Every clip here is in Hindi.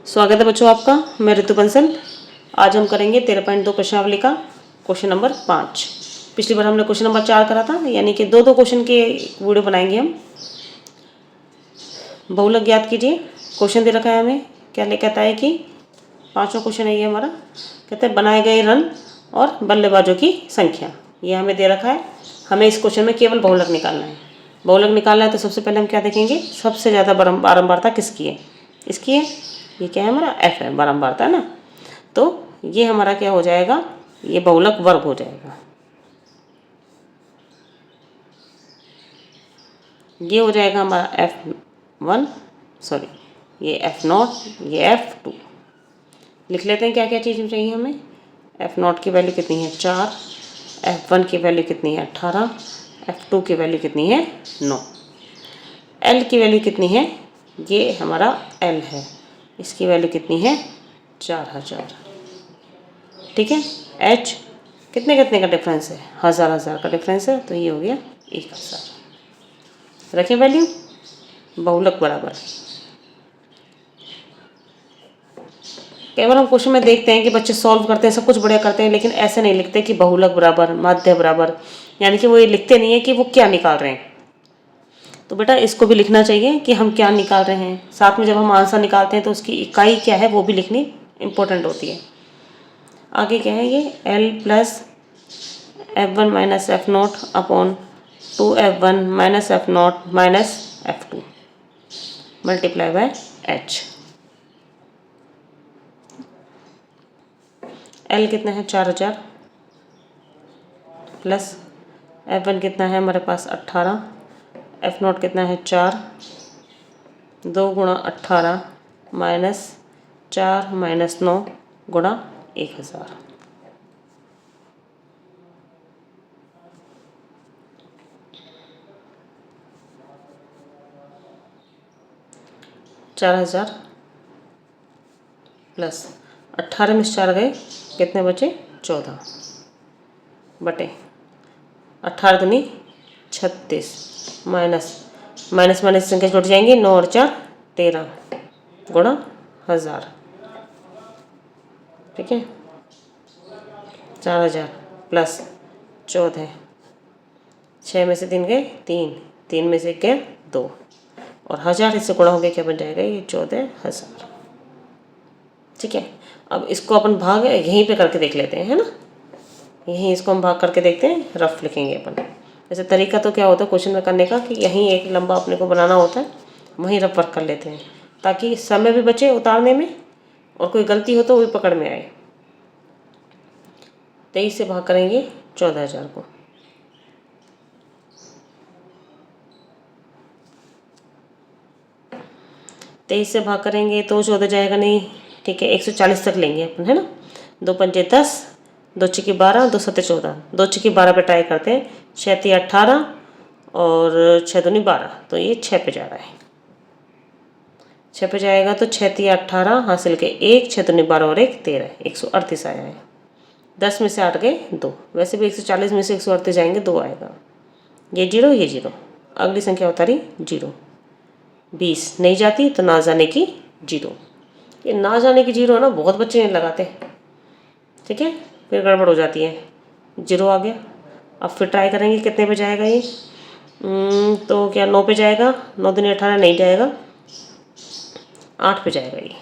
स्वागत है बच्चों आपका। मैं ऋतु बंसल। आज हम करेंगे 13.2 प्रश्नावली का क्वेश्चन नंबर 5। पिछली बार हमने क्वेश्चन नंबर 4 करा था, यानी कि दो क्वेश्चन के वीडियो बनाएंगे हम। बहुलक ज्ञात कीजिए। क्वेश्चन दे रखा है हमें, क्या कहता है कि पाँचवा क्वेश्चन है ये हमारा। कहता है बनाए गए रन और बल्लेबाजों की संख्या, ये हमें दे रखा है। हमें इस क्वेश्चन में केवल बहुलक निकालना है। बहुलक निकालना है तो सबसे पहले हम क्या देखेंगे, सबसे ज़्यादा बारंबारता किसकी है। इसकी है। ये क्या है हमारा एफ है, बारंबारता है ना। तो ये हमारा क्या हो जाएगा, ये बहुलक वर्ग हो जाएगा। ये हो जाएगा हमारा F1, सॉरी ये F0, ये F2। लिख लेते हैं क्या क्या चीज़ चाहिए हमें। F0 की वैल्यू कितनी है 4, F1 की वैल्यू कितनी है 18, F2 की वैल्यू कितनी है 9, L की वैल्यू कितनी है, ये हमारा L है, इसकी वैल्यू कितनी है 4000। ठीक है। H कितने कितने का डिफरेंस है, 1000 का डिफरेंस है, तो ये हो गया 1000। रखें वैल्यू बहुलक बराबर। कई बार हम क्वेश्चन में देखते हैं कि बच्चे सॉल्व करते हैं, सब कुछ बढ़िया करते हैं, लेकिन ऐसे नहीं लिखते कि बहुलक बराबर माध्य बराबर, यानी कि वो ये लिखते नहीं है कि वो क्या निकाल रहे हैं। तो बेटा इसको भी लिखना चाहिए कि हम क्या निकाल रहे हैं। साथ में जब हम आंसर निकालते हैं तो उसकी इकाई क्या है वो भी लिखनी इम्पोर्टेंट होती है। आगे क्या है, ये L plus F1 minus F0 upon 2F1 minus F0 minus F2 multiply by H। L कितना है 4000 प्लस F1 कितना है हमारे पास 18, F0 कितना है 4, 2 गुणा 18 माइनस 4 माइनस 9 गुणा 1000। चार 4000 प्लस 18 में 4 गए, कितने बचे 14 बटे 18 दूनी 36 माइनस माइनस माइनस संख्या जुड़ जाएंगी, 9 और 4 13 गुणा 1000। ठीक है। 4000 प्लस 14, 6 में से 3 गए 3, 3 में से 1 गए 2 और 1000 इससे गुणा हो गया, क्या बन जाएगा ये 14000। ठीक है। अब इसको अपन भाग यहीं पे करके देख लेते हैं, है ना। यहीं इसको हम भाग करके देखते हैं, रफ लिखेंगे अपन। जैसे तरीका तो क्या होता है क्वेश्चन में करने का कि यहीं एक लंबा अपने को बनाना होता है, वहीं रफ वर्क कर लेते हैं ताकि समय भी बचे उतारने में और कोई गलती हो तो वो भी पकड़ में आए। 23 से भाग करेंगे 14000 को, तेईस से भाग करेंगे तो 14 जाएगा नहीं। ठीक है, 140 तक लेंगे अपन, है ना। 2 पंजे 10, 2 छिकी 12, 2 सत्ते 14, 2 छिकी 12 पे ट्राई करते हैं। 6 3 18 और 6 दूनी 12, तो ये 6 पे जा रहा है। 6 पे जाएगा तो 6 3 18 हासिल के 1, 6 दूनी 12 और 1 13, 138 आया है। 10 में से 8 गए 2, वैसे भी 140 में से 138 जाएंगे 2 आएगा। ये 0 ये 0, अगली संख्या उतारी 0। 20 नहीं जाती तो ना जाने की 0। ये ना जाने की 0 है ना, बहुत बच्चे नहीं लगाते। ठीक है, फिर गड़बड़ हो जाती है। 0 आ गया। अब फिर ट्राई करेंगे कितने पे जाएगा ये। तो क्या 9 पे जाएगा, 9 दूनी 18 नहीं जाएगा, 8 पे जाएगा ये।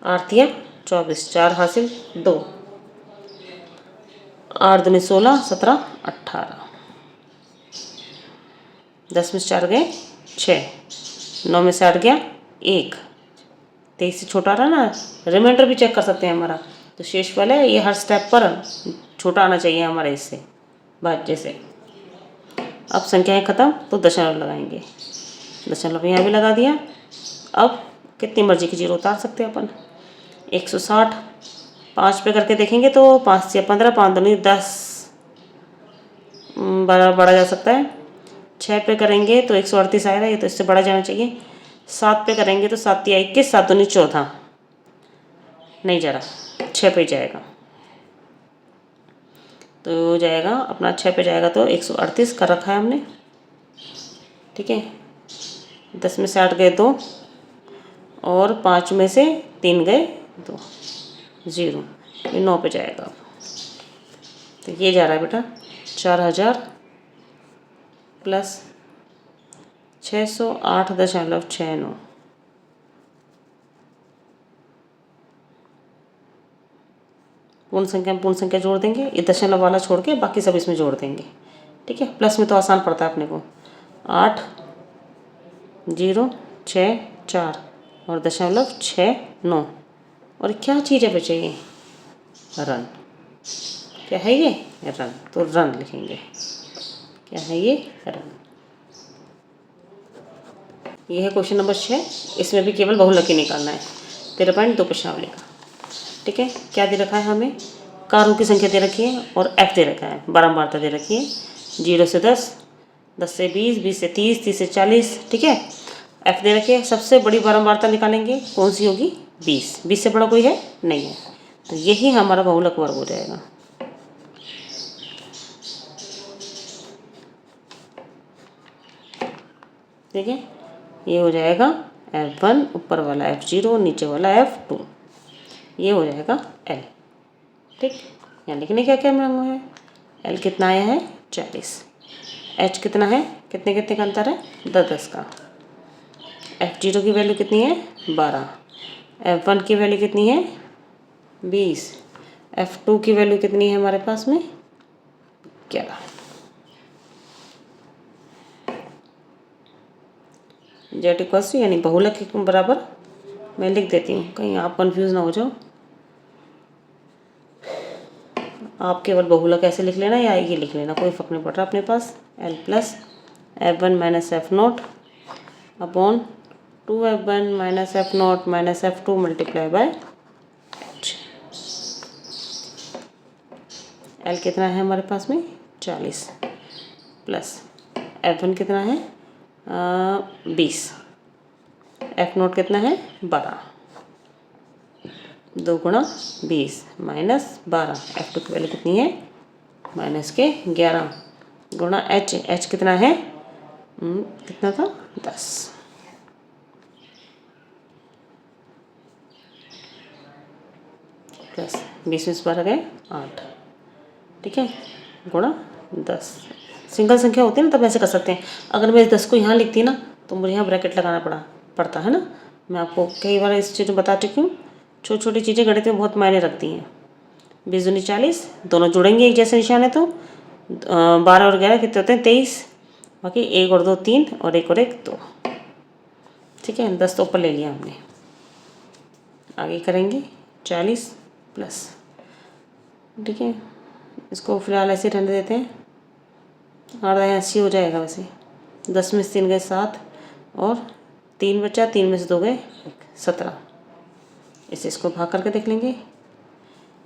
8 दिया 24, 4 हासिल 2, 8 दूनी 16, 17 18, 10 में से 4 गए 6, 9 में से 8 गया 1, 23 से छोटा रहा ना। रिमाइंडर भी चेक कर सकते हैं हमारा, तो शेष वाला ये हर स्टेप पर छोटा आना चाहिए हमारे इससे भाज्य से। अब संख्याएं खत्म तो दशमलव लगाएंगे, दशमलव यहाँ भी लगा दिया। अब कितनी मर्जी की 0 उतार सकते हैं अपन। 160 5 पे करके देखेंगे तो 5 से 15, 5 दूनी 10 बढ़ा जा सकता है। 6 पे करेंगे तो 138 आएगा, ये तो इससे बढ़ा जाना चाहिए। 7 पे करेंगे तो 7 या 21, 7 दूनी 14 नहीं जा रहा, 6 पे जाएगा तो जाएगा अपना 6 पे जाएगा तो 138 कर रखा है हमने। ठीक है, 10 में से 8 गए 2 और 5 में से 3 गए 2, 0, ये 9 पे जाएगा। तो ये जा रहा है बेटा 4000 प्लस 608.69। पूर्ण संख्या जोड़ देंगे, ये दशमलव वाला छोड़ के बाकी सब इसमें जोड़ देंगे। ठीक है, प्लस में तो आसान पड़ता है अपने को। 8 0 6 4 और 0.69। और क्या चीज़ है बच्चे ये? रन। क्या है ये? रन। तो रन लिखेंगे। क्या है ये? रन। ये है क्वेश्चन नंबर 6। इसमें भी केवल बहुलक निकालना है। 13.2 प्रश्नावली का। ठीक है, क्या दे रखा है हमें? कारों की संख्या दे रखी है और एफ दे रखा है, बारंबारता दे रखी है। 0 से 10, 10 से 20, 20 से 30, 30 से 40। ठीक है, एफ दे रखी है। सबसे बड़ी बारंबारता निकालेंगे, कौन सी होगी? 20। 20 से बड़ा कोई है? नहीं है। तो यही हमारा बहुलक वर्ग हो जाएगा। ठीक है, ये हो जाएगा F1, ऊपर वाला F0, नीचे वाला F2, ये हो जाएगा L। ठीक, यहाँ लिखने क्या क्या मांगा है? L कितना आया है? 40। H कितना है? कितने कितने का अंतर है? 10 का। F0 की वैल्यू कितनी है? 12। F1 की वैल्यू कितनी है? 20। F2 की वैल्यू कितनी है हमारे पास में? 11। जेड इक्वल्स टू यानी बहुलक के बराबर मैं लिख देती हूँ, कहीं आप कंफ्यूज ना हो जाओ। आप केवल बहुलक ऐसे लिख लेना या ये लिख लेना, कोई फर्क नहीं पड़ रहा अपने पास। L plus F1 minus F0 upon 2F1 minus F0 minus F2 multiply by H। L कितना है हमारे पास में? 40 प्लस F1 कितना है? 20। F0 कितना है? 12। 2 गुणा 20 माइनस 12। F2 की वैल्यू कितनी है? माइनस के 11 गुणा H कितना है? कितना था? 10। प्लस 20 में 12 गए 8। ठीक है, गुणा 10। सिंगल संख्या होती है ना, तब ऐसे कर सकते हैं। अगर मैं 10 को यहाँ लिखती ना तो मुझे यहाँ ब्रैकेट लगाना पड़ता है ना। मैं आपको कई बार इस चीज़ में बता चुकी हूँ। छोटी छोटी चीज़ें गणित में बहुत मायने रखती हैं। 20 दूनी 40, दोनों जुड़ेंगे एक जैसे निशान है तो 12 और 11 कितने होते हैं? 23। बाकी 1 और 2 3 और 1 और 1 2। ठीक है, 10 तो ऊपर ले लिया हमने। आगे करेंगे 40 प्लस। ठीक है, इसको फिलहाल ऐसे रहने देते हैं। 80 हो जाएगा वैसे। 10 में से 3 गए 7 और 3 बचा, 3 में से 2 गए 17। इसको भाग करके देख लेंगे।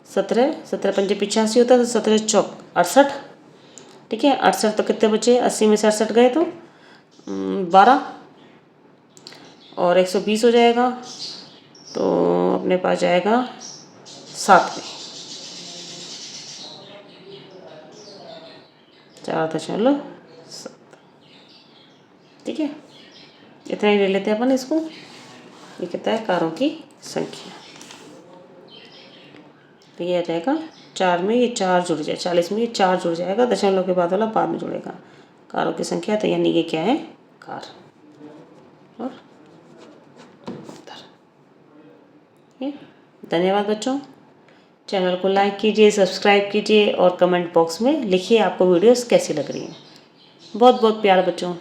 17 पंजे 85 होता है, तो 17 चौक 68। ठीक है, 68 तो कितने बचे? 80 में से 68 गए तो 12 और 120 हो जाएगा, तो अपने पास जाएगा 7 में 4.7। ठीक है, इतना ही ले लेते हैं अपन इसको। ये कितना है? कारों की संख्या। तो ये आ जाएगा 4 में ये 4 जुड़ जाए, 40 में ये 4 जुड़ जाएगा, दशमलव के बाद वाला बाद में जुड़ेगा। कारों की संख्या, तो यानी ये क्या है? कार और उत्तर। धन्यवाद बच्चों। चैनल को लाइक कीजिए, सब्सक्राइब कीजिए और कमेंट बॉक्स में लिखिए आपको वीडियोस कैसी लग रही हैं। बहुत बहुत प्यार बच्चों।